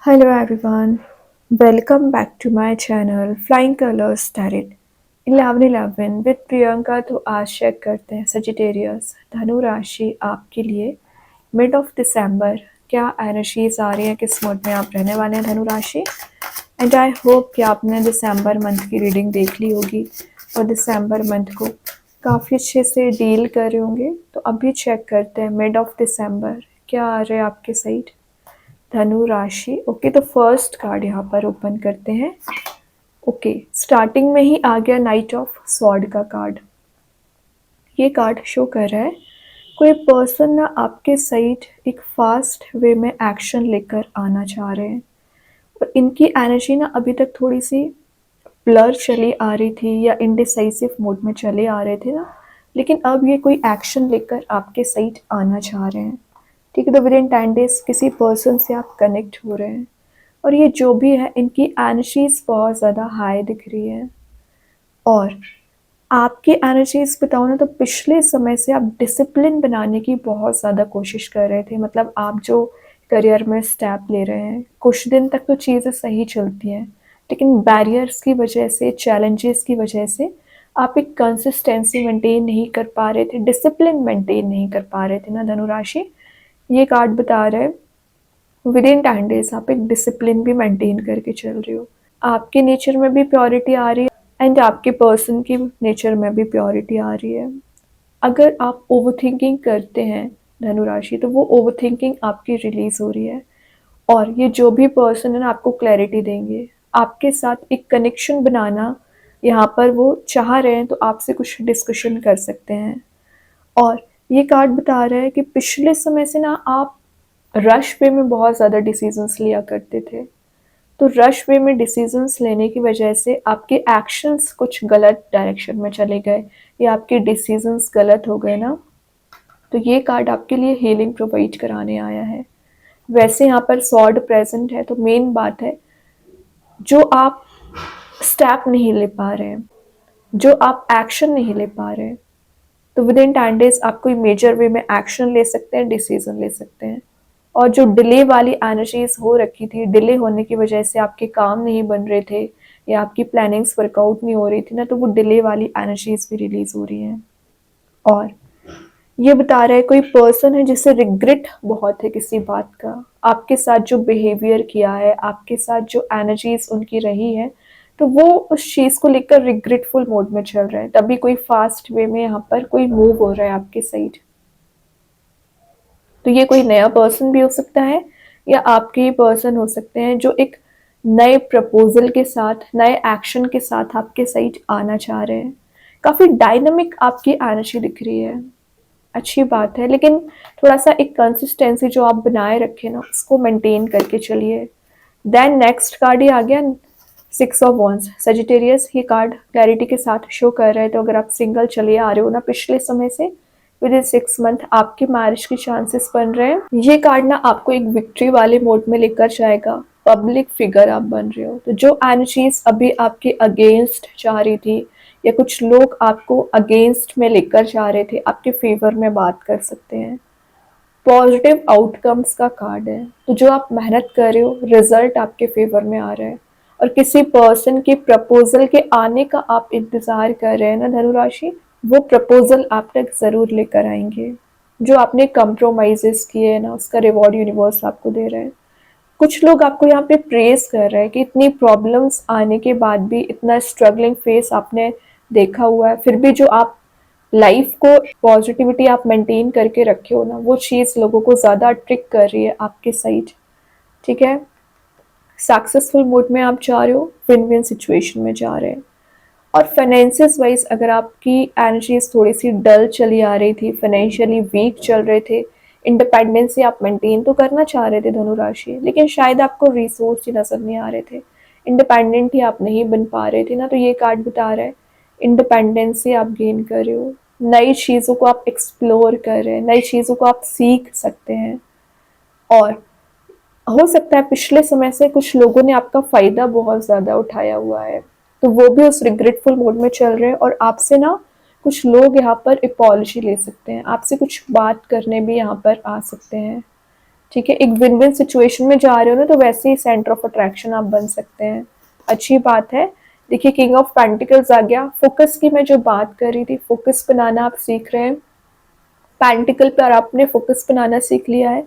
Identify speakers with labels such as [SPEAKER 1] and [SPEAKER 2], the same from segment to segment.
[SPEAKER 1] Hello everyone, welcome back to my channel Flying Colors Tarot 1111 with Priyanka. तो आज check करते हैं सजिटेरियस धनु राशि आपके लिए मिड ऑफ दिसंबर क्या एनर्जीज आ रही हैं, किस मोड में आप रहने वाले हैं धनु राशि। एंड आई होप कि आपने दिसंबर मंथ की रीडिंग देख ली होगी और दिसंबर मंथ को काफ़ी अच्छे से डील कर रहे होंगे। तो अभी चेक करते हैं मिड ऑफ दिसंबर क्या आ रहे हैं आपके साइड धनु राशि। ओके, तो फर्स्ट कार्ड यहाँ पर ओपन करते हैं। ओके, स्टार्टिंग में ही आ गया नाइट ऑफ स्वॉर्ड का कार्ड। ये कार्ड शो कर रहा है कोई पर्सन ना आपके साइड एक फास्ट वे में एक्शन लेकर आना चाह रहे हैं और इनकी एनर्जी ना अभी तक थोड़ी सी ब्लर चली आ रही थी या इनडिसाइसिव मोड में चले आ रहे थे ना, लेकिन अब ये कोई एक्शन लेकर आपके साइड आना चाह रहे हैं। ठीक है, तो विद इन 10 डेज किसी पर्सन से आप कनेक्ट हो रहे हैं और ये जो भी है इनकी एनर्जीज बहुत ज़्यादा हाई दिख रही है। और आपकी एनर्जीज बताओ ना, तो पिछले समय से आप डिसिप्लिन बनाने की बहुत ज़्यादा कोशिश कर रहे थे। मतलब आप जो करियर में स्टेप ले रहे हैं, कुछ दिन तक तो चीज़ें सही चलती हैं, लेकिन बैरियर्स की वजह से, चैलेंजेस की वजह से आप एक कंसिस्टेंसी मेंटेन नहीं कर पा रहे थे, डिसिप्लिन मेंटेन नहीं कर पा रहे थे ना धनु राशि। ये कार्ड बता रहा है विद इन 10 डेज आप एक डिसिप्लिन भी मेंटेन करके चल रहे हो। आपके नेचर में भी प्योरिटी आ रही है एंड आपके पर्सन की नेचर में भी प्योरिटी आ रही है। अगर आप ओवर थिंकिंग करते हैं धनु राशि, तो वो ओवर थिंकिंग आपकी रिलीज हो रही है और ये जो भी पर्सन है ना आपको क्लैरिटी देंगे, आपके साथ एक कनेक्शन बनाना यहाँ पर वो चाह रहे हैं, तो आपसे कुछ डिस्कशन कर सकते हैं। और ये कार्ड बता रहा है कि पिछले समय से ना आप रश वे में बहुत ज़्यादा डिसीजंस लिया करते थे, तो रश वे में डिसीजंस लेने की वजह से आपके एक्शंस कुछ गलत डायरेक्शन में चले गए या आपके डिसीजंस गलत हो गए ना, तो ये कार्ड आपके लिए हीलिंग प्रोवाइड कराने आया है। वैसे यहाँ पर सॉर्ड प्रेजेंट है, तो मेन बात है जो आप स्टेप नहीं ले पा रहे हैं, जो आप एक्शन नहीं ले पा रहे हैं, तो विद इन 10 डेज आप कोई मेजर वे में एक्शन ले सकते हैं, डिसीजन ले सकते हैं। और जो डिले वाली एनर्जीज हो रखी थी, डिले होने की वजह से आपके काम नहीं बन रहे थे या आपकी प्लानिंग्स वर्कआउट नहीं हो रही थी ना, तो वो डिले वाली एनर्जीज भी रिलीज हो रही हैं। और ये बता रहा है कोई पर्सन है जिसे रिग्रेट बहुत है किसी बात का, आपके साथ जो बिहेवियर किया है, आपके साथ जो एनर्जीज उनकी रही है, तो वो उस चीज़ को लेकर रिग्रेटफुल मोड में चल रहा है। तभी कोई फास्ट वे में यहाँ पर कोई मूव हो रहा है आपके साइड। तो ये कोई नया पर्सन भी हो सकता है या आपके ही पर्सन हो सकते हैं जो एक नए प्रपोजल के साथ, नए एक्शन के साथ आपके साइड आना चाह रहे हैं। काफ़ी डायनामिक आपकी एनर्जी दिख रही है, अच्छी बात है, लेकिन थोड़ा सा एक कंसिस्टेंसी जो आप बनाए रखे ना उसको मेंटेन करके चलिए। देन नेक्स्ट कार्ड ही आ गया 6 ऑफ वॉन्ड्स सजिटेरियस। ये कार्ड क्लैरिटी के साथ शो कर रहे हैं, तो अगर आप सिंगल चले आ रहे हो ना पिछले समय से, विद इन 6 मंथ आपके मैरिज के चांसेस बन रहे हैं। ये कार्ड ना आपको एक विक्ट्री वाले मोड में लेकर जाएगा, पब्लिक फिगर आप बन रहे हो, तो जो एनर्जीज अभी आपके अगेंस्ट जा रही थी या कुछ लोग आपको अगेंस्ट में लेकर जा रहे थे, आपके फेवर में बात कर सकते हैं। पॉजिटिव आउटकम्स का कार्ड है, तो जो आप मेहनत कर रहे हो रिजल्ट आपके फेवर में आ रहा है और किसी पर्सन के प्रपोजल के आने का आप इंतजार कर रहे हैं ना धनु राशि, वो प्रपोजल आप तक ज़रूर लेकर आएंगे। जो आपने कंप्रोमाइजेस किए हैं ना उसका रिवॉर्ड यूनिवर्स आपको दे रहा है। कुछ लोग आपको यहाँ पे प्रेस कर रहे हैं कि इतनी प्रॉब्लम्स आने के बाद भी, इतना स्ट्रगलिंग फेस आपने देखा हुआ है, फिर भी जो आप लाइफ को पॉजिटिविटी आप मेंटेन करके रखे हो ना, वो चीज़ लोगों को ज़्यादा ट्रिक कर रही है आपके साइड। ठीक है, सक्सेसफुल मोड में आप जा रहे हो, विन विन सिचुएशन में जा रहे हैं। और फाइनेंसिस वाइज अगर आपकी एनर्जीज थोड़ी सी डल चली आ रही थी, फाइनेंशियली वीक चल रहे थे, इंडिपेंडेंसी आप मेंटेन तो करना चाह रहे थे धनु राशि, लेकिन शायद आपको रिसोर्स ही नजर नहीं आ रहे थे, इंडिपेंडेंट ही आप नहीं बन पा रहे थे ना, तो ये कार्ड बता रहा है इंडिपेंडेंसी आप गेन कर रहे हो, नई चीज़ों को आप एक्सप्लोर कर रहे हैं, नई चीज़ों को आप सीख सकते हैं। और हो सकता है पिछले समय से कुछ लोगों ने आपका फ़ायदा बहुत ज़्यादा उठाया हुआ है, तो वो भी उस रिग्रेटफुल मोड में चल रहे हैं और आपसे ना कुछ लोग यहाँ पर अपॉलजी ले सकते हैं, आपसे कुछ बात करने भी यहाँ पर आ सकते हैं। ठीक है, एक विन विन सिचुएशन में जा रहे हो ना, तो वैसे ही सेंटर ऑफ अट्रैक्शन आप बन सकते हैं। अच्छी बात है। देखिए, किंग ऑफ पेंटिकल्स आ गया। फोकस की मैं जो बात कर रही थी, फोकस बनाना आप सीख रहे हैं। पेंटिकल पर आपने फोकस बनाना सीख लिया है।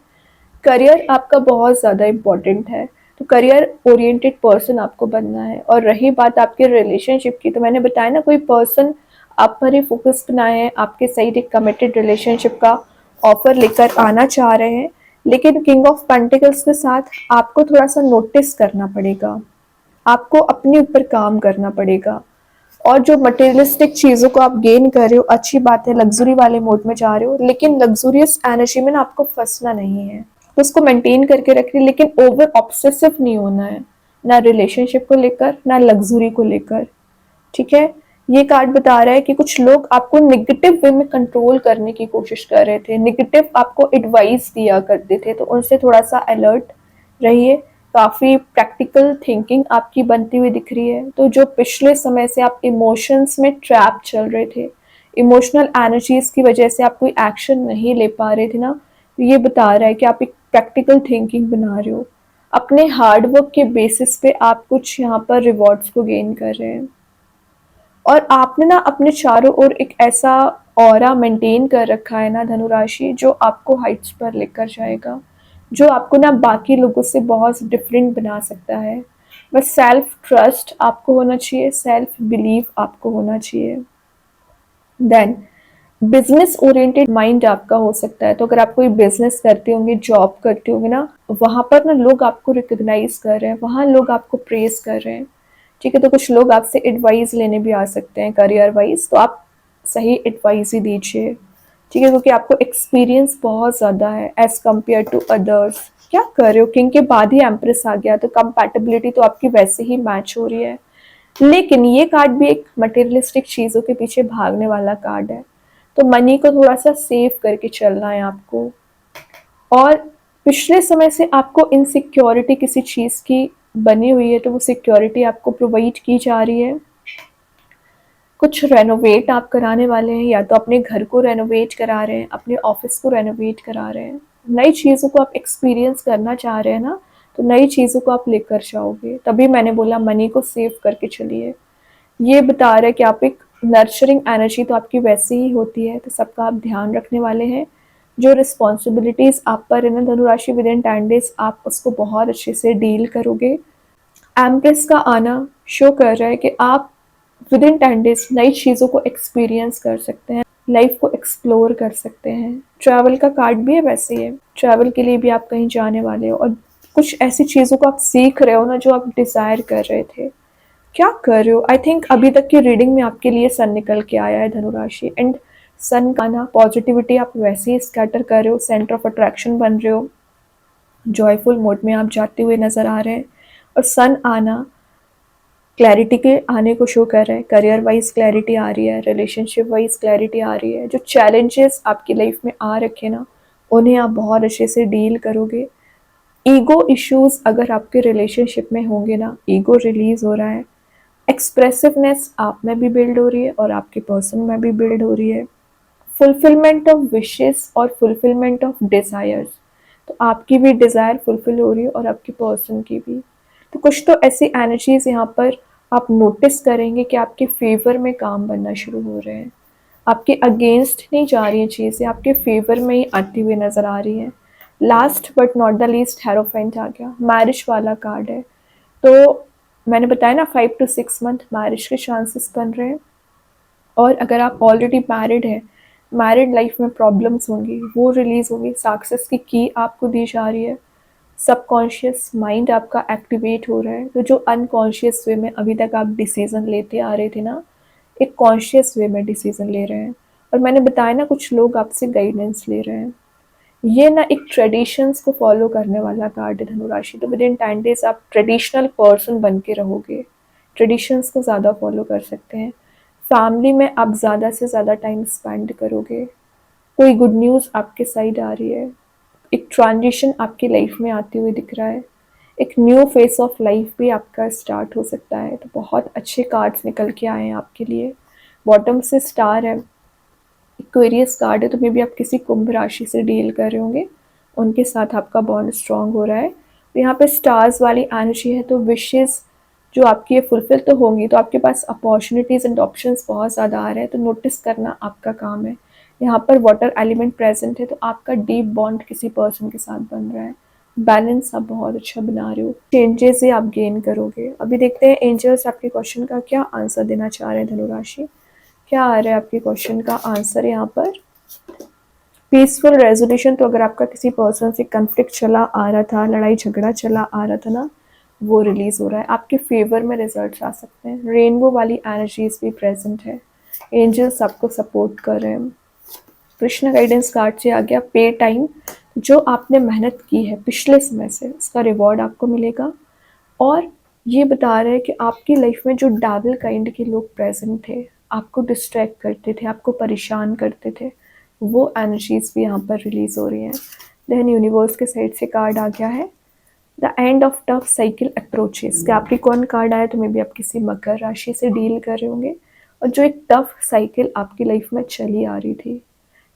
[SPEAKER 1] करियर आपका बहुत ज़्यादा इम्पोर्टेंट है, तो करियर ओरिएंटेड पर्सन आपको बनना है। और रही बात आपके रिलेशनशिप की, तो मैंने बताया ना, कोई पर्सन आप पर ही फोकस बनाए हैं, आपके सही एक कमिटेड रिलेशनशिप का ऑफर लेकर आना चाह रहे हैं। लेकिन किंग ऑफ पेंटिकल्स के साथ आपको थोड़ा सा नोटिस करना पड़ेगा, आपको अपने ऊपर काम करना पड़ेगा। और जो मटेरियलिस्टिक चीज़ों को आप गेन कर रहे हो, अच्छी बात है, लग्जरी वाले मोड में जा रहे हो, लेकिन लग्जूरियस एनर्जी में ना आपको फंसना नहीं है, तो उसको मेंटेन करके रखिए, लेकिन ओवर ऑब्सेसिव नहीं होना है, ना रिलेशनशिप को लेकर ना लग्जरी को लेकर। ठीक है। ये कार्ड बता रहा है कि कुछ लोग आपको नेगेटिव वे में कंट्रोल करने की कोशिश कर रहे थे, नेगेटिव आपको एडवाइस दिया करते थे, तो उनसे थोड़ा सा अलर्ट रहिए। काफ़ी प्रैक्टिकल थिंकिंग आपकी बनती हुई दिख रही है। तो जो पिछले समय से आप इमोशंस में ट्रैप चल रहे थे, इमोशनल एनर्जीज की वजह से आप कोई एक्शन नहीं ले पा रहे थे ना, तो ये बता रहा है कि आप एक प्रैक्टिकल थिंकिंग बना रहे हो। अपने हार्ड वर्क के बेसिस पे आप कुछ यहाँ पर रिवॉर्ड्स को गेन कर रहे हैं। और आपने ना अपने चारों ओर एक ऐसा ऑरा मेंटेन कर रखा है ना धनुराशि, जो आपको हाइट्स पर लेकर जाएगा, जो आपको ना बाकी लोगों से बहुत डिफरेंट बना सकता है। बस सेल्फ ट्रस्ट आपको होना चाहिए, सेल्फ बिलीव आपको होना चाहिए। देन बिजनेस ओरिएंटेड माइंड आपका हो सकता है। तो अगर आप कोई बिजनेस करते होंगे, जॉब करते होंगे ना, वहाँ पर ना लोग आपको रिकॉग्नाइज कर रहे हैं, वहाँ लोग आपको प्रेज कर रहे हैं। ठीक है, तो कुछ लोग आपसे एडवाइस लेने भी आ सकते हैं करियर वाइज, तो आप सही एडवाइस ही दीजिए। ठीक है, क्योंकि आपको एक्सपीरियंस बहुत ज़्यादा है एज कम्पेयर टू अदर्स। क्या कर रहे हो, किंग के बाद ही एम्प्रेस आ गया, तो कंपैटिबिलिटी तो आपकी वैसे ही मैच हो रही है। लेकिन ये कार्ड भी एक मटेरियलिस्टिक चीज़ों के पीछे भागने वाला कार्ड है, तो मनी को थोड़ा सा सेव करके चलना है आपको। और पिछले समय से आपको इनसिक्योरिटी किसी चीज़ की बनी हुई है, तो वो सिक्योरिटी आपको प्रोवाइड की जा रही है। कुछ रेनोवेट आप कराने वाले हैं, या तो अपने घर को रेनोवेट करा रहे हैं, अपने ऑफिस को रेनोवेट करा रहे हैं। नई चीज़ों को आप एक्सपीरियंस करना चाह रहे हैं ना, तो नई चीज़ों को आप लेकर जाओगे। तभी मैंने बोला मनी को सेव करके चलिए। ये बता रहा है कि आप एक नर्चरिंग एनर्जी तो आपकी वैसे ही होती है, तो सबका आप ध्यान रखने वाले हैं। जो रिस्पॉन्सिबिलिटीज़ आप पर है ना धनुराशि, विद इन 10 डेज आप उसको बहुत अच्छे से डील करोगे। एम्प्रेस का आना शो कर रहा है कि आप विद इन 10 डेज नई चीज़ों को एक्सपीरियंस कर सकते हैं, लाइफ को एक्सप्लोर कर सकते हैं। ट्रैवल का कार्ड भी है वैसे ये, ट्रैवल के लिए भी आप कहीं जाने वाले हो, और कुछ ऐसी चीज़ों को आप सीख रहे हो ना जो आप डिज़ायर कर रहे थे। क्या कर रहे हो? आई थिंक अभी तक की रीडिंग में आपके लिए सन निकल के आया है धनुराशि, एंड सन का ना पॉजिटिविटी आप वैसे ही स्कैटर कर रहे हो, सेंटर ऑफ अट्रैक्शन बन रहे हो, जॉयफुल मोड में आप जाते हुए नज़र आ रहे हैं। और सन आना क्लैरिटी के आने को शो कर रहा है। करियर वाइज क्लैरिटी आ रही है, रिलेशनशिप वाइज क्लैरिटी आ रही है। जो चैलेंजेस आपकी लाइफ में आ रखे ना, उन्हें आप बहुत अच्छे से डील करोगे। ईगो इश्यूज अगर आपके रिलेशनशिप में होंगे ना, ईगो रिलीज हो रहा है। एक्सप्रेसिवनेस आप में भी बिल्ड हो रही है और आपके पर्सन में भी बिल्ड हो रही है। फुलफिलमेंट ऑफ विशेस और फुलफिलमेंट ऑफ डिज़ायर्स, तो आपकी भी डिज़ायर फुलफिल हो रही है और आपके पर्सन की भी। तो कुछ तो ऐसी एनर्जीज यहाँ पर आप नोटिस करेंगे कि आपके फेवर में काम बनना शुरू हो रहे हैं, आपके अगेंस्ट नहीं जा रही हैं चीज़ें, आपके फेवर में ही आती हुई नज़र आ रही हैं। Last but not the least hierophant आ गया, मैरिज वाला कार्ड है। तो मैंने बताया ना 5 to 6 मंथ मैरिज के चांसेस बन रहे हैं। और अगर आप ऑलरेडी मैरिड हैं, मैरिड लाइफ में प्रॉब्लम्स होंगी, वो रिलीज होंगी। सक्सेस की आपको दी जा रही है। सबकॉन्शियस माइंड आपका एक्टिवेट हो रहा है। तो जो अनकॉन्शियस वे में अभी तक आप डिसीजन लेते आ रहे थे ना, एक कॉन्शियस वे में डिसीजन ले रहे हैं। और मैंने बताया ना, कुछ लोग आपसे गाइडेंस ले रहे हैं। ये ना एक ट्रेडिशंस को फॉलो करने वाला कार्ड है धनुराशि। तो विद इन 10 डेज आप ट्रेडिशनल पर्सन बन के रहोगे, ट्रेडिशंस को ज़्यादा फॉलो कर सकते हैं। फैमिली में आप ज़्यादा से ज़्यादा टाइम स्पेंड करोगे। कोई गुड न्यूज़ आपके साइड आ रही है, एक ट्रांजिशन आपकी लाइफ में आती हुई दिख रहा है, एक न्यू फेस ऑफ लाइफ भी आपका स्टार्ट हो सकता है। तो बहुत अच्छे कार्ड्स निकल के आए हैं आपके लिए। बॉटम से स्टार है, एक्वेरियस कार्ड है, तो मे बी आप किसी कुंभ राशि से डील कर रहे होंगे। उनके साथ आपका बॉन्ड स्ट्रॉन्ग हो रहा है। यहाँ पे स्टार्स वाली एनर्जी है, तो विशेज़ जो आपकी ये फुलफिल तो होंगी, तो आपके पास अपॉर्चुनिटीज़ एंड ऑप्शंस बहुत ज़्यादा आ रहे हैं, तो नोटिस करना आपका काम है। यहाँ पर वाटर एलिमेंट प्रेजेंट है, तो आपका डीप बॉन्ड किसी पर्सन के साथ बन रहा है। बैलेंस आप बहुत अच्छा बना रहे हो, चेंजेस ही आप गेन करोगे। अभी देखते हैं एंजल्स आपके क्वेश्चन का क्या आंसर देना चाह रहे हैं धनुराशि। क्या आ रहा है आपके क्वेश्चन का आंसर यहाँ पर? Peaceful resolution. तो अगर आपका किसी पर्सन से कन्फ्लिक्ट चला आ रहा था, लड़ाई झगड़ा चला आ रहा था ना, वो रिलीज हो रहा है, आपके फेवर में रिजल्ट्स आ सकते हैं। रेनबो वाली एनर्जीज भी प्रेजेंट है, एंजल्स आपको सपोर्ट कर रहे हैं। कृष्ण गाइडेंस कार्ड से आ गया पे टाइम। जो आपने मेहनत की है पिछले समय से, उसका रिवॉर्ड आपको मिलेगा। और ये बता रहे हैं कि आपकी लाइफ में जो डेविल काइंड के लोग प्रेजेंट थे, आपको डिस्ट्रैक्ट करते थे, आपको परेशान करते थे, वो एनर्जीज भी यहाँ पर रिलीज हो रही हैं। देन यूनिवर्स के साइड से कार्ड आ गया है the end of tough cycle approaches. Capricorn card आया, तो मे बी आप किसी मकर राशि से डील कर रहे होंगे, और जो एक टफ साइकिल आपकी लाइफ में चली आ रही थी,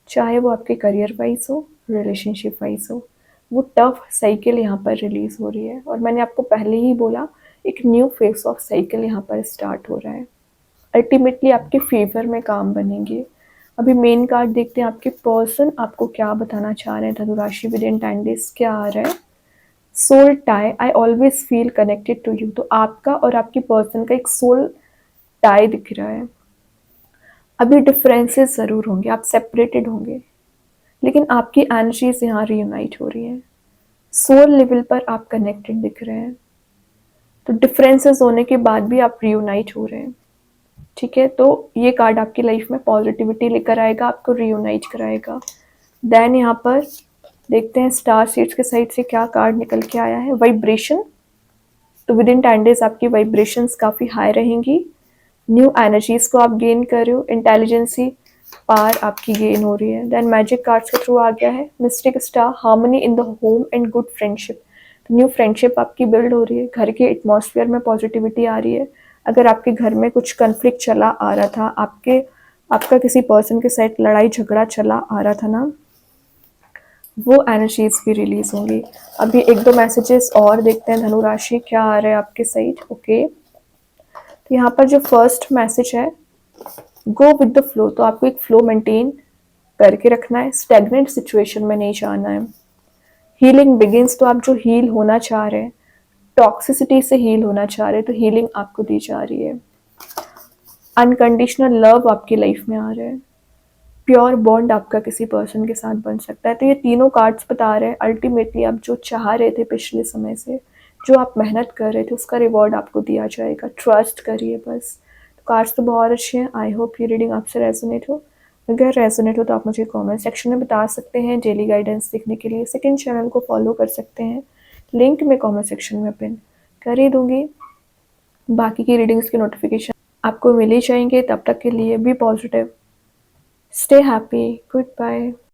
[SPEAKER 1] चाहे वो आपके करियर वाइज हो, रिलेशनशिप वाइज हो, वो टफ साइकिल यहाँ पर रिलीज हो रही है। और मैंने आपको पहले ही बोला, एक न्यू फेस ऑफ साइकिल यहाँ पर स्टार्ट हो रहा है। अल्टीमेटली आपके फेवर में काम बनेंगे। अभी मेन कार्ड देखते हैं, आपके पर्सन आपको क्या बताना चाह रहे हैं धनुराशि विद इन 10 डेज। क्या आ रहा है? Soul tie, I always feel connected to you. तो आपका और आपकी पर्सन का एक सोल टाई दिख रहा है। अभी डिफरेंसेस ज़रूर होंगे, आप सेपरेटेड होंगे, लेकिन आपकी एनर्जीज यहाँ रीयूनाइट हो रही हैं। सोल लेवल पर आप कनेक्टेड दिख रहे हैं, तो डिफरेंसेस होने के बाद भी आप रीयूनाइट हो रहे हैं। ठीक है, तो ये कार्ड आपकी लाइफ में पॉजिटिविटी लेकर आएगा, आपको रीयूनाइट कराएगा। देन यहाँ पर देखते हैं स्टार सीड्स के साइड से क्या कार्ड निकल के आया है। वाइब्रेशन। तो विद इन 10 डेज आपकी वाइब्रेशंस काफ़ी हाई रहेंगी, न्यू एनर्जीज को आप गेन कर रहे हो, इंटेलिजेंसी पार आपकी गेन हो रही है। देन मैजिक कार्ड्स के थ्रू आ गया है mistake star, harmony in the home and good friendship. तो न्यू फ्रेंडशिप आपकी बिल्ड हो रही है, घर के एटमॉस्फेयर में पॉजिटिविटी आ रही है। अगर आपके घर में कुछ कन्फ्लिक्ट चला आ रहा था, आपका किसी पर्सन के साथ लड़ाई झगड़ा चला आ रहा था ना, वो एनर्जीज भी रिलीज होंगी। अभी एक दो मैसेजेस और देखते हैं धनु राशि क्या आ रहा है आपके साइड। ओके, तो यहाँ पर जो फर्स्ट मैसेज है, गो विद द फ्लो। तो आपको एक फ्लो मेंटेन करके रखना है, स्टेगनेंट सिचुएशन में नहीं जाना है। Healing begins. तो आप जो हील होना चाह रहे हैं, टॉक्सिसिटी से हील होना चाह रहे हैं, तो हीलिंग आपको दी जा रही है। अनकंडीशनल लव आपकी लाइफ में आ रहा है, प्योर बॉन्ड आपका किसी पर्सन के साथ बन सकता है। तो ये तीनों कार्ड्स बता रहे हैं अल्टीमेटली आप जो चाह रहे थे पिछले समय से, जो आप मेहनत कर रहे थे, उसका रिवॉर्ड आपको दिया जाएगा। ट्रस्ट करिए बस। तो कार्ड्स तो बहुत अच्छे हैं। आई होप ये रीडिंग आपसे रेजोनेट हो। अगर रेजोनेट हो तो आप मुझे कमेंट सेक्शन में बता सकते हैं। डेली गाइडेंस देखने के लिए सेकंड चैनल को फॉलो कर सकते हैं, लिंक मैं कमेंट सेक्शन में पिन कर ही दूंगी। बाकी की रीडिंग्स की नोटिफिकेशन आपको मिल ही जाएंगे। तब तक के लिए be positive, stay happy, goodbye.